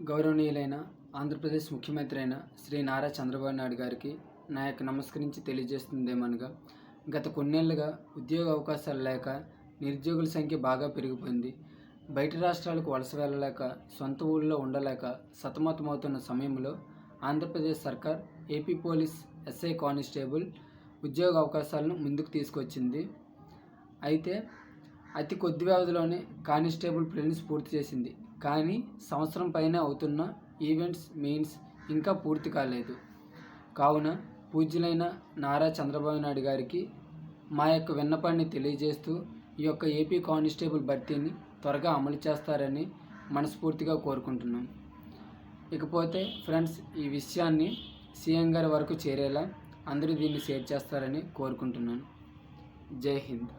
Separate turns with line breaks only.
గౌరవనీయులైన ఆంధ్రప్రదేశ్ ముఖ్యమంత్రి అయిన శ్రీ నారా చంద్రబాబు నాయుడు గారికి నా యొక్క నమస్కరించి తెలియజేస్తుందేమనగా, గత కొన్నేళ్లుగా ఉద్యోగ అవకాశాలు లేక నిరుద్యోగుల సంఖ్య బాగా పెరిగిపోయింది. బయట రాష్ట్రాలకు వలస వెళ్ళలేక, సొంత ఊళ్ళో ఉండలేక సతమతమవుతున్న సమయంలో ఆంధ్రప్రదేశ్ సర్కార్ ఏపీ పోలీస్ ఎస్ఐ కానిస్టేబుల్ ఉద్యోగ అవకాశాలను ముందుకు తీసుకొచ్చింది. అయితే అతి కొద్ది వ్యవధిలోనే కానిస్టేబుల్ ప్రిలిమ్స్ పూర్తి చేసింది. కానీ సంవత్సరం పైనే అవుతున్న ఈవెంట్స్ మెయిన్స్ ఇంకా పూర్తి కాలేదు. కావున పూజ్యులైన నారా చంద్రబాబు నాయుడు గారికి మా యొక్క విన్నపాన్ని తెలియజేస్తూ ఈ యొక్క ఏపీ కానిస్టేబుల్ భర్తీని త్వరగా అమలు చేస్తారని మనస్ఫూర్తిగా కోరుకుంటున్నాం. ఇకపోతే ఫ్రెండ్స్, ఈ విషయాన్ని సీఎం గారి వరకు చేరేలా అందరూ దీన్ని షేర్ చేస్తారని కోరుకుంటున్నాను. జై హింద్.